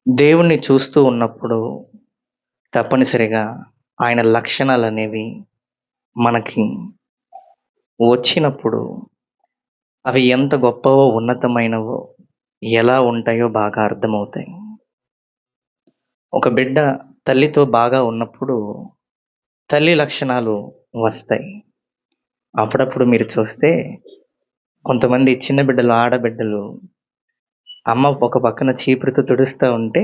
దేవుణ్ణి చూస్తూ ఉన్నప్పుడు తప్పనిసరిగా ఆయన లక్షణాలనేవి మనకి వచ్చినప్పుడు అవి ఎంత గొప్పవో, ఉన్నతమైనవో, ఎలా ఉంటాయో బాగా అర్థమవుతాయి. ఒక బిడ్డ తల్లితో బాగా ఉన్నప్పుడు తల్లి లక్షణాలు వస్తాయి. అప్పుడప్పుడు మీరు చూస్తే కొంతమంది చిన్న బిడ్డలు, ఆడబిడ్డలు అమ్మ ఒక పక్కన చీపురుతో తుడుస్తా ఉంటే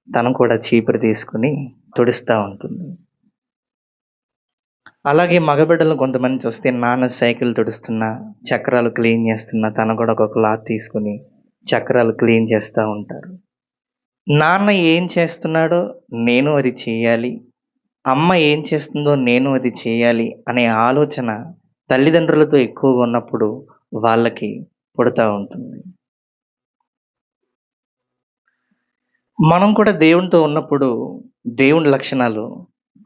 తను కూడా చీపురు తీసుకొని తుడుస్తా ఉంటుంది. అలాగే మగబిడ్డలను కొంతమంది చూస్తే నాన్న సైకిల్ తుడుస్తున్నా, చక్రాలు క్లీన్ చేస్తున్నా తను కూడా ఒక క్లాత్ తీసుకొని చక్రాలు క్లీన్ చేస్తూ ఉంటారు. నాన్న ఏం చేస్తున్నాడో నేను అది చేయాలి, అమ్మ ఏం చేస్తుందో నేను అది చేయాలి అనే ఆలోచన తల్లిదండ్రులతో ఎక్కువగా ఉన్నప్పుడు వాళ్ళకి పుడతా ఉంటుంది. మనం కూడా దేవునితో ఉన్నప్పుడు దేవుని లక్షణాలు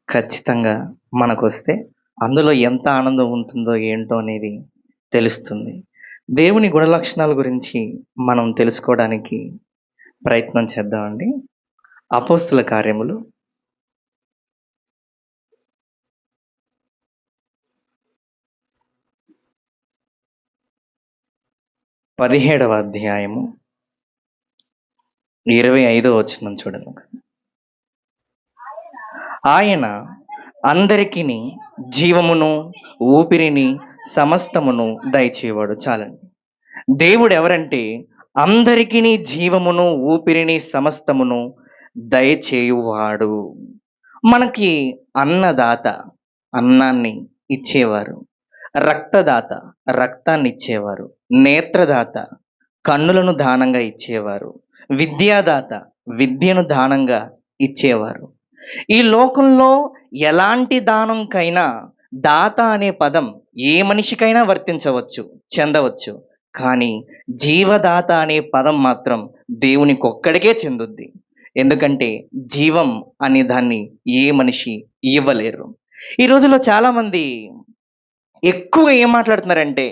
ఖచ్చితంగా మనకొస్తే అందులో ఎంత ఆనందం ఉంటుందో ఏంటో అనేది తెలుస్తుంది. దేవుని గుణ లక్షణాల గురించి మనం తెలుసుకోవడానికి ప్రయత్నం చేద్దామండి. అపోస్తుల కార్యములు 17వ అధ్యాయము 25వ వచనం చూడండి. ఆయన అందరికిని జీవమును, ఊపిరిని, సమస్తమును దయచేవాడు. చాలండి. దేవుడు ఎవరంటే అందరికిని జీవమును, ఊపిరిని, సమస్తమును దయచేయువాడు. మనకి అన్నదాత, అన్నాన్ని ఇచ్చేవారు. రక్తదాత, రక్తాన్ని ఇచ్చేవారు. నేత్రదాత, కన్నులను దానంగా ఇచ్చేవారు. విద్యాదాత, విద్యను దానంగా ఇచ్చేవారు. ఈ లోకంలో ఎలాంటి దానంకైనా దాత అనే పదం ఏ మనిషికైనా వర్తించవచ్చు, చెందవచ్చు. కానీ జీవదాత అనే పదం మాత్రం దేవునికొక్కడికే చెందుద్ది. ఎందుకంటే జీవం అనే దాన్ని ఏ మనిషి ఇవ్వలేరు. ఈ రోజుల్లో చాలామంది ఎక్కువగా ఏం మాట్లాడుతున్నారంటే,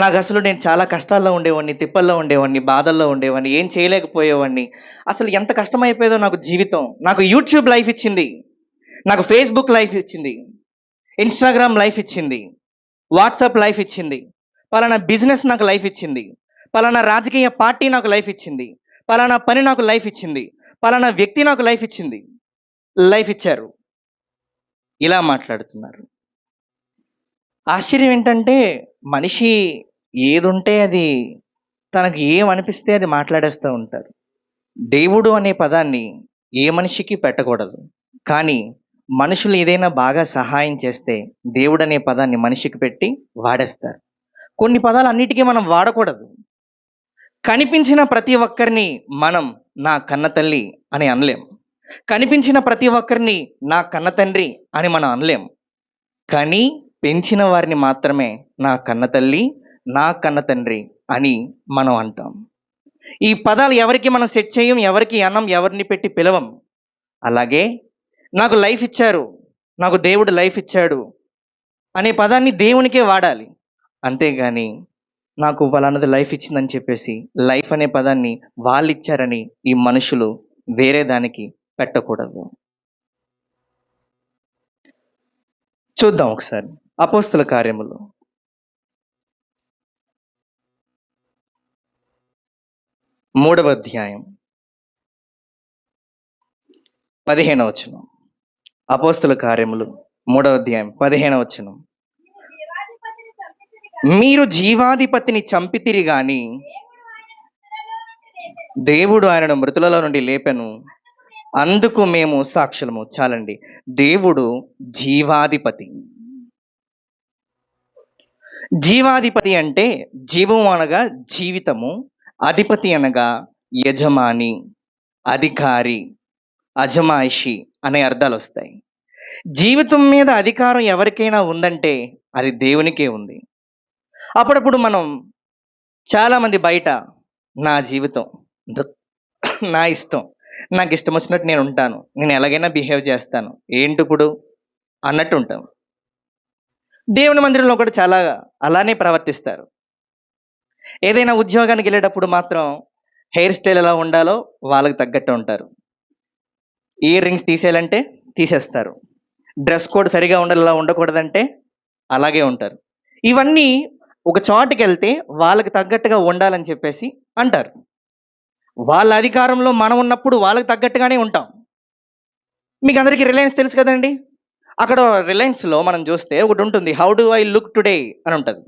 నాకసలు నేను చాలా కష్టాల్లో ఉండేవాడిని, తిప్పల్లో ఉండేవాడిని, బాధల్లో ఉండేవాడిని, ఏం చేయలేకపోయేవాడిని. అసలు ఎంత కష్టమైపోయేదో నాకు జీవితం. నాకు యూట్యూబ్ లైఫ్ ఇచ్చింది. నాకు ఫేస్‌బుక్ లైఫ్ ఇచ్చింది. ఇన్‌స్టాగ్రామ్ లైఫ్ ఇచ్చింది. వాట్సాప్ లైఫ్ ఇచ్చింది. పలానా బిజినెస్ నాకు లైఫ్ ఇచ్చింది. పలానా రాజకీయ పార్టీ నాకు లైఫ్ ఇచ్చింది. పలానా పని నాకు లైఫ్ ఇచ్చింది. పలానా వ్యక్తి నాకు లైఫ్ ఇచ్చింది. లైఫ్ ఇచ్చారు. ఇలా మాట్లాడుతున్నారు. ఆశ్చర్యం ఏంటంటే మనిషి ఏదుంటే అది తనకి ఏమనిపిస్తే అది మాట్లాడేస్తూ ఉంటారు. దేవుడు అనే పదాన్ని ఏ మనిషికి పెట్టకూడదు. కానీ మనుషులు ఏదైనా బాగా సహాయం చేస్తే దేవుడనే పదాన్ని మనిషికి పెట్టి వాడేస్తారు. కొన్ని పదాలు అన్నిటికీ మనం వాడకూడదు. కనిపించిన ప్రతి ఒక్కరిని మనం నా కన్న తల్లి అని అనలేం. కనిపించిన ప్రతి ఒక్కరిని నా కన్న తండ్రి అని మనం అనలేం. కానీ పెంచిన వారిని మాత్రమే నా కన్న తల్లి, నా కన్న తండ్రి అని మనం అంటాం. ఈ పదాలు ఎవరికి మనం సెట్ చేయం, ఎవరికి అనం, ఎవరిని పెట్టి పిలవం. అలాగే నాకు లైఫ్ ఇచ్చారు, నాకు దేవుడు లైఫ్ ఇచ్చాడు అనే పదాన్ని దేవునికే వాడాలి. అంతేగాని నాకు ఫలానాది లైఫ్ ఇచ్చిందని చెప్పేసి లైఫ్ అనే పదాన్ని వాళ్ళిచ్చారని ఈ మనుషులు వేరే దానికి పెట్టకూడదు. చూద్దాం ఒకసారి అపోస్తుల కార్యములు 3వ అధ్యాయం 15వ వచనం. అపోస్తుల కార్యములు 3వ అధ్యాయం 15వ వచనం. మీరు జీవాధిపతిని చంపితిరి గాని దేవుడు ఆయనను మృతులలో నుండి లేపెను, అందుకు మేము సాక్షులము. చాలండి. దేవుడు జీవాధిపతి. జీవాధిపతి అంటే జీవము అనగా జీవితము, అధిపతి అనగా యజమాని, అధికారి, అజమాయిషి అనే అర్థాలు వస్తాయి. జీవితం మీద అధికారం ఎవరికైనా ఉందంటే అది దేవునికే ఉంది. అప్పుడప్పుడు మనం చాలామంది బయట నా జీవితం, నా ఇష్టం, నాకు ఇష్టం వచ్చినట్టు నేను ఉంటాను, నేను ఎలాగైనా బిహేవ్ చేస్తాను, ఏంటిప్పుడు అన్నట్టు ఉంటాం. దేవుని మందిరంలో కూడా చాలా అలానే ప్రవర్తిస్తారు. ఏదైనా ఉద్యోగానికి వెళ్ళేటప్పుడు మాత్రం హెయిర్ స్టైల్ ఎలా ఉండాలో వాళ్ళకి తగ్గట్టు ఉంటారు. ఇయర్ రింగ్స్ తీసేయాలంటే తీసేస్తారు. డ్రెస్ కోడ్ సరిగా ఉండాలి, ఇలా ఉండకూడదంటే అలాగే ఉంటారు. ఇవన్నీ ఒక చోటుకెళ్తే వాళ్ళకి తగ్గట్టుగా ఉండాలని చెప్పేసి అంటారు. వాళ్ళ అధికారంలో మనం ఉన్నప్పుడు వాళ్ళకి తగ్గట్టుగానే ఉంటాం. మీకు అందరికీ రిలయన్స్ తెలుసు కదండీ! అక్కడ రిలయన్స్‌లో మనం చూస్తే ఒకటుంటుంది. How do I look today అని ఉంటది.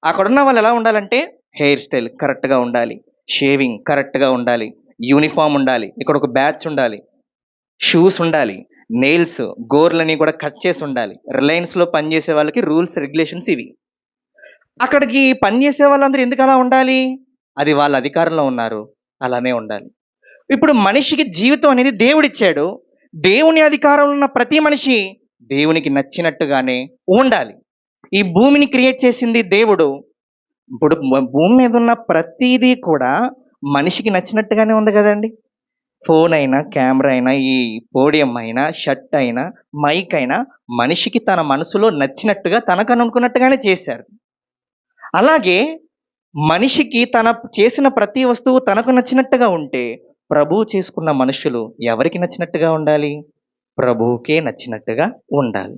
అక్కడున్న వాళ్ళు ఎలా ఉండాలంటే హెయిర్ స్టైల్ కరెక్ట్‌గా ఉండాలి. షేవింగ్ కరెక్ట్‌గా ఉండాలి. యూనిఫార్మ్ ఉండాలి. ఇక్కడ ఒక బ్యాచ్ ఉండాలి. షూస్ ఉండాలి. నెయిల్స్, గోర్లని కూడా కట్ చేసి ఉండాలి. రిలయన్స్‌లో పనిచేసే వాళ్ళకి రూల్స్, రెగ్యులేషన్స్ ఇవి. అక్కడికి పనిచేసే వాళ్ళందరూ ఎందుకు అలా ఉండాలి? అది వాళ్ళ అధికారంలో ఉన్నారు. అలానే ఉండాలి. ఇప్పుడు మనిషికి జీవితం అనేది దేవుడిచ్చాడు. దేవుని అధికారంలో ఉన్న ప్రతి మనిషి దేవునికి నచ్చినట్టుగానే ఉండాలి. ఈ భూమిని క్రియేట్ చేసింది దేవుడు. ఇప్పుడు భూమి మీద ఉన్న ప్రతీదీ కూడా మనిషికి నచ్చినట్టుగానే ఉంది కదండీ! ఫోన్ అయినా, కెమెరా అయినా, ఈ పోడియం అయినా, షర్ట్ అయినా, మైక్ అయినా మనిషికి తన మనసులో నచ్చినట్టుగా తనకనుకున్నట్టుగానే చేశారు. అలాగే మనిషికి తన చేసిన ప్రతి వస్తువు తనకు నచ్చినట్టుగా ఉంటే, ప్రభువు చేసుకున్న మనుషులు ఎవరికి నచ్చినట్టుగా ఉండాలి? ప్రభువుకే నచ్చినట్టుగా ఉండాలి.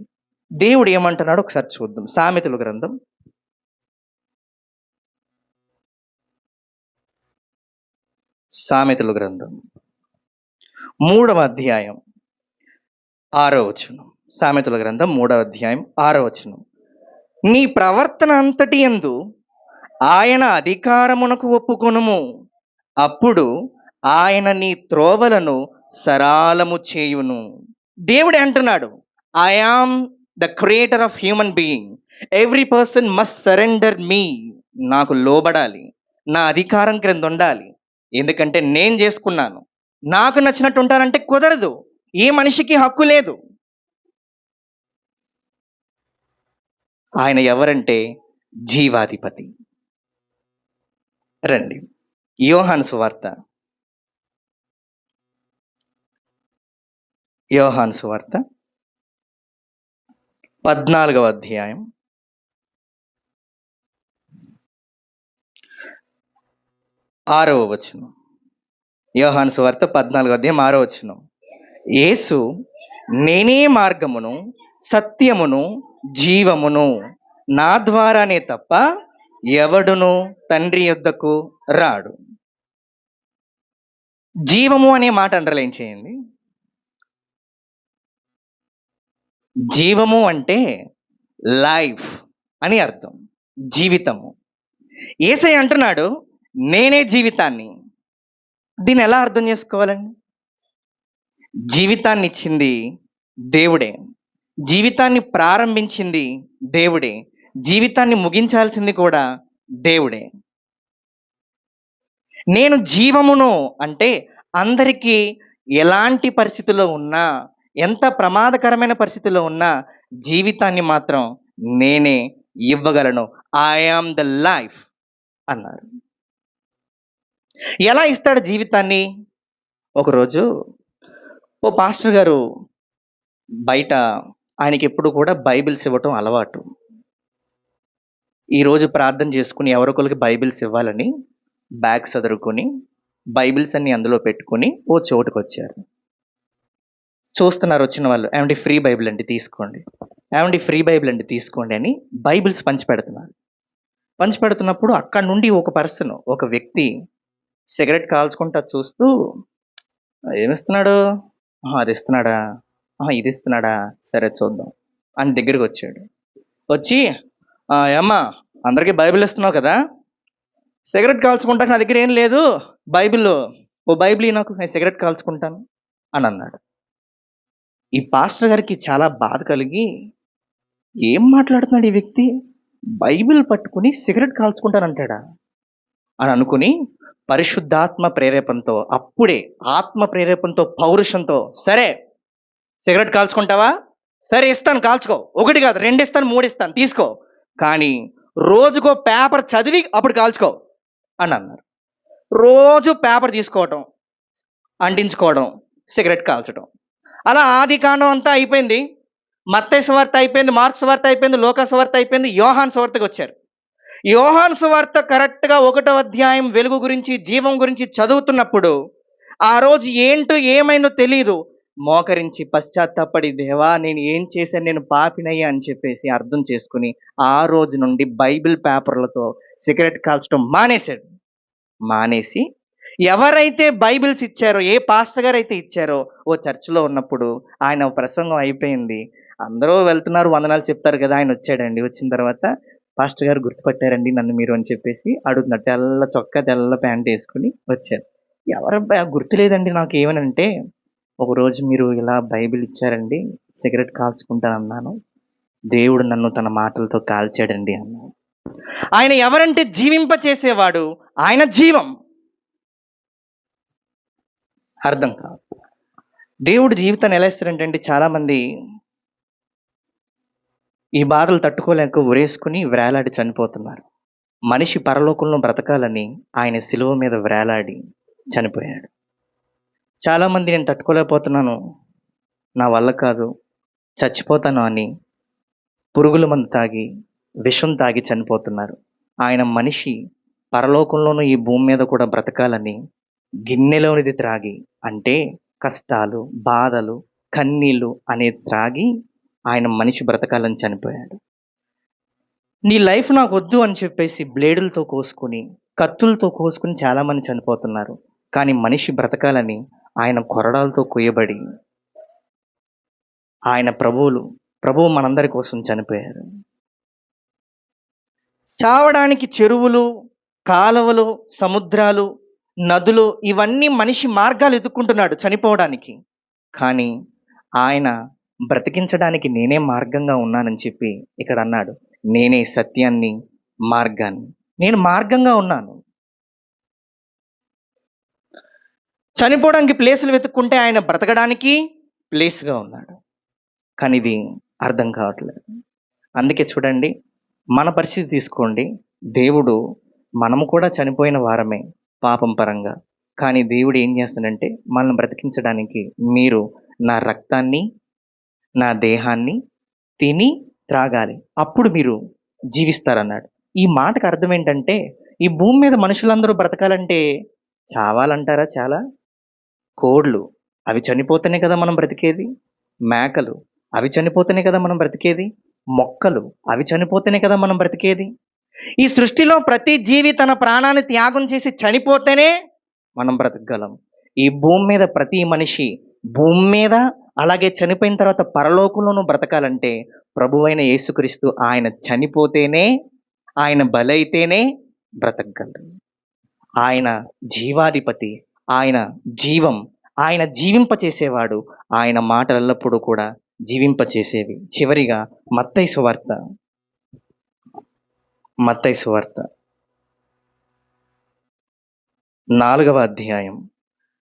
దేవుడు ఏమంటున్నాడో ఒకసారి చూద్దాం. సామెతల గ్రంథం 3వ అధ్యాయం 6వ వచనం. సామెతల గ్రంథం 3వ అధ్యాయం 6వ వచనం. నీ ప్రవర్తన అంతటి యందు ఆయన అధికారమునకు ఒప్పుకొనుము. అప్పుడు ఆయన నీ త్రోవలను సరాలము చేయును. దేవుడే అంటున్నాడు, I am the creator of human being. Every person must surrender me. నాకు లోబడాలి, నా అధికారం క్రింద ఉండాలి. ఎందుకంటే నేను చేసుకున్నాను. నాకు నచ్చినట్టు ఉంటానంటే కుదరదు. ఏ మనిషికి హక్కు లేదు. ఆయన ఎవరంటే జీవాధిపతి. రండి, యోహాను సువార్త 14వ అధ్యాయం 6వ వచనం. యోహాను సువార్త 14వ అధ్యాయం 6వ వచనం. యేసు, నేనే మార్గమును, సత్యమును, జీవమును. నా ద్వారానే తప్ప ఎవడును తండ్రి యొద్దకు రాడు. జీవము అనే మాట అండర్లైన్ చేయండి. జీవము అంటే లైఫ్ అని అర్థం, జీవితము. యేసయ్య అంటున్నాడు, నేనే జీవితాన్ని. దీన్ని ఎలా అర్థం చేసుకోవాలండి? జీవితాన్ని ఇచ్చింది దేవుడే, జీవితాన్ని ప్రారంభించింది దేవుడే, జీవితాన్ని ముగించాల్సింది కూడా దేవుడే. నేను జీవమును అంటే అందరికీ ఎలాంటి పరిస్థితుల్లో ఉన్నా, ఎంత ప్రమాదకరమైన పరిస్థితుల్లో ఉన్నా జీవితాన్ని మాత్రం నేనే ఇవ్వగలను. ఐ యామ్ ద లైఫ్ అన్నారు. ఎలా ఇస్తాడు జీవితాన్ని? ఒకరోజు ఓ పాస్టర్ గారు బయట, ఆయనకి ఎప్పుడు కూడా బైబిల్స్ ఇవ్వటం అలవాటు. ఈరోజు ప్రార్థన చేసుకుని ఎవరొకరికి బైబిల్స్ ఇవ్వాలని బ్యాగ్ సదురుకొని బైబిల్స్ అన్ని అందులో పెట్టుకొని ఓ చోటుకు వచ్చారు. చూస్తున్నారు వచ్చిన వాళ్ళు, ఏమండి ఫ్రీ బైబిల్ అండి తీసుకోండి, ఏమండి ఫ్రీ బైబిల్ అండి తీసుకోండి అని బైబిల్స్ పంచిపెడుతున్నారు. పంచిపెడుతున్నప్పుడు అక్కడ నుండి ఒక పర్సన్, ఒక వ్యక్తి సిగరెట్ కాల్చుకుంటా చూస్తూ, ఏమిస్తున్నాడు? అది ఇస్తున్నాడా? ఇది ఇస్తున్నాడా? సరే చూద్దాం అని దగ్గరికి వచ్చాడు. వచ్చి, ఏమ్మా అందరికీ బైబిల్ ఇస్తున్నావు కదా, సిగరెట్ కాల్చుకుంటా నా దగ్గర ఏం లేదు, ఓ బైబిల్ నాకు, నేను సిగరెట్ కాల్చుకుంటాను అని అన్నాడు. ఈ పాస్టర్ గారికి చాలా బాధ కలిగి, ఏం మాట్లాడుతున్నాడు ఈ వ్యక్తి, బైబిల్ పట్టుకుని సిగరెట్ కాల్చుకుంటానంటాడా అని అనుకుని పరిశుద్ధాత్మ ప్రేరేపణతో, అప్పుడే ఆత్మ ప్రేరేపణతో, పౌరుషంతో, సరే సిగరెట్ కాల్చుకుంటావా, సరే ఇస్తాను కాల్చుకో, 1 కాదు 2 ఇస్తాను, 3 ఇస్తాను తీసుకో, కానీ రోజుకో పేపర్ చదివి అప్పుడు కాల్చుకో అని అన్నారు. రోజు పేపర్ తీసుకోవటం, అంటించుకోవడం, సిగరెట్ కాల్చడం. అలా ఆది కాండం అంతా అయిపోయింది. మత్తయి సువార్త అయిపోయింది, మార్కు సువార్త అయిపోయింది, లూకా సువార్త అయిపోయింది, యోహాను సువార్తకు వచ్చారు. యోహాను సువార్త కరెక్ట్‌గా 1వ అధ్యాయం వెలుగు గురించి, జీవం గురించి చదువుతున్నప్పుడు, ఆ రోజు ఏంటో ఏమైందో తెలీదు. మోకరించి పశ్చాత్తాపడి, దేవా నేను ఏం చేశాను, నేను పాపినయ్యా అని చెప్పేసి అర్థం చేసుకొని, ఆ రోజు నుండి బైబిల్ పేపర్‌లతో సిగరెట్ కాల్చడం మానేశాడు. మానేసి ఎవరైతే బైబిల్స్ ఇచ్చారో, ఏ పాస్టర్ గారైతే ఇచ్చారో, ఓ చర్చ్‌లో ఉన్నప్పుడు ఆయన ప్రసంగం అయిపోయింది. అందరూ వెళ్తున్నారు, వందనాలు చెప్తారు కదా! ఆయనొచ్చాడండి. వచ్చిన తర్వాత, "పాస్టర్ గారు గుర్తుపట్టారండి నన్ను మీరు" అని చెప్పేసి అడుగుతున్నాడు. తెల్ల చొక్కా, తెల్ల ప్యాంట్ ఏసుకొని వచ్చారు. "ఎవరబ్బా గుర్తులేదండి నాకేమనంటే, ఒకరోజు మీరు ఇలా బైబిల్ ఇచ్చారండి, సిగరెట్ కాల్చుకుంటానన్నాను. దేవుడు నన్ను తన మాటలతో కాల్చాడండి" అన్నాడు. ఆయన ఎవరంటే జీవింపచేసేవాడు. ఆయన జీవం. అర్థం కాదు. దేవుడు జీవితాన్ని ఎలా ఇస్తాడంటే చాలామంది ఈ బాధలు తట్టుకోలేక ఉరేసుకొని వేలాడి చనిపోతున్నారు. మనిషి పరలోకంలో బ్రతకాలని ఆయన శిలువ మీద వేలాడి చనిపోయాడు. చాలామంది నేను తట్టుకోలేకపోతున్నాను, నా వల్ల కాదు, చచ్చిపోతాను అని పురుగుల మందు తాగి, విషం తాగి చనిపోతున్నారు. ఆయన మనిషి పరలోకంలోనూ ఈ భూమి మీద కూడా బ్రతకాలని గిన్నెలోనిది త్రాగి, అంటే కష్టాలు, బాధలు, కన్నీళ్ళు అనేది త్రాగి ఆయన మనిషి బ్రతకాలని చనిపోయాడు. నీ లైఫ్ నాకొద్దు అని చెప్పేసి బ్లేడులతో కోసుకొని, కత్తులతో కోసుకొని చాలామంది చనిపోతున్నారు. కానీ మనిషి బ్రతకాలని ఆయన కొరడాలతో కొయ్యబడి, ఆయన ప్రభువు మనందరి కోసం చనిపోయారు. చావడానికి చెరువులు, కాలువలు, సముద్రాలు, నదులు ఇవన్నీ మనిషి మార్గాలు ఎతుక్కుంటున్నాడు చనిపోవడానికి. కానీ ఆయన బ్రతికించడానికి నేనే మార్గంగా ఉన్నానని చెప్పి ఇక్కడ అన్నాడు. నేనే సత్యాన్ని, మార్గాన్ని. నేను మార్గంగా ఉన్నాను. చనిపోవడానికి ప్లేసులు వెతుక్కుంటే ఆయన బ్రతకడానికి ప్లేస్‌గా ఉన్నాడు. కానీ ఇది అర్థం కావట్లేదు. అందుకే చూడండి, మన పరిస్థితి తీసుకోండి. దేవుడు మనము కూడా చనిపోయిన వారమే పాపం పరంగా. కానీ దేవుడు ఏం చేస్తాడంటే మనల్ని బ్రతికించడానికి మీరు నా రక్తాన్ని, నా దేహాన్ని తిని త్రాగాలి. అప్పుడు మీరు జీవిస్తారన్నాడు. ఈ మాటకు అర్థం ఏంటంటే, ఈ భూమి మీద మనుషులందరూ బ్రతకాలంటే చావాలంటారా చాలా? కోడ్లు అవి చనిపోతేనే కదా మనం బ్రతికేది. మేకలు అవి చనిపోతేనే కదా మనం బ్రతికేది. మొక్కలు అవి చనిపోతేనే కదా మనం బ్రతికేది. ఈ సృష్టిలో ప్రతి జీవి తన ప్రాణాన్ని త్యాగం చేసి చనిపోతేనే మనం బ్రతకగలం. ఈ భూమి మీద ప్రతి మనిషి భూమి మీద అలాగే చనిపోయిన తర్వాత పరలోకంలోనూ బ్రతకాలంటే ప్రభువైన యేసుక్రీస్తు ఆయన చనిపోతేనే, ఆయన బలైతేనే బ్రతకగలరు. ఆయన జీవాధిపతి, ఆయన జీవం, ఆయన జీవింపచేసేవాడు. ఆయన మాటలు ఎల్లప్పుడూ కూడా జీవింపచేసేవి. చివరిగా మత్తయి సువార్త 4వ అధ్యాయం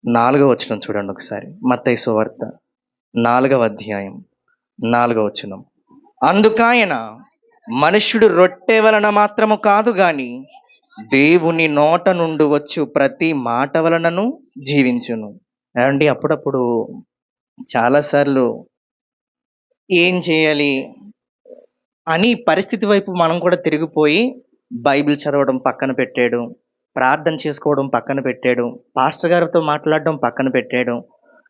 4వ వచనం చూడండి ఒకసారి. మత్తయి సువార్త 4వ అధ్యాయం 4వ వచనం. అందుకాయన మనుష్యుడు రొట్టె వలన మాత్రము కాదు గాని దేవుని నోట నుండి వచ్చు ప్రతి మాట వలనను జీవించును. ఏమండి, అప్పుడప్పుడు చాలాసార్లు ఏం చేయాలి అని పరిస్థితి వైపు మనం కూడా తిరిగిపోయి బైబిల్ చదవడం పక్కన పెట్టేయడం, ప్రార్థన చేసుకోవడం పక్కన పెట్టేయడం, పాస్టర్ గారితో మాట్లాడడం పక్కన పెట్టేయడం,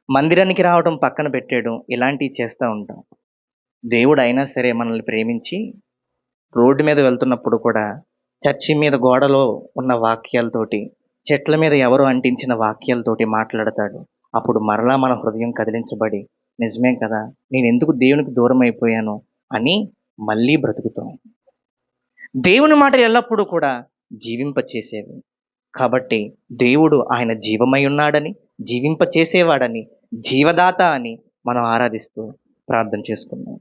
మందిరానికి రావడం పక్కన పెట్టేయడం, ఇలాంటివి చేస్తూ ఉంటాం. దేవుడు అయినా సరే మనల్ని ప్రేమించి రోడ్డు మీద వెళ్తున్నప్పుడు కూడా చర్చి మీద గోడలో ఉన్న వాక్యాలతోటి, చెట్ల మీద ఎవరు అంటించిన వాక్యాలతోటి మాట్లాడతాడు. అప్పుడు మరలా మన హృదయం కదిలించబడి, నిజమే కదా, నేను ఎందుకు దేవునికి దూరం అయిపోయాను అని మళ్ళీ బ్రతుకుతాం. దేవుని మాటలు ఎల్లప్పుడూ కూడా జీవింపచేసేవి. కాబట్టి దేవుడు ఆయన జీవమై ఉన్నాడని, జీవింపచేసేవాడని, జీవదాత అని మనం ఆరాధిస్తూ ప్రార్థన చేసుకుందాం.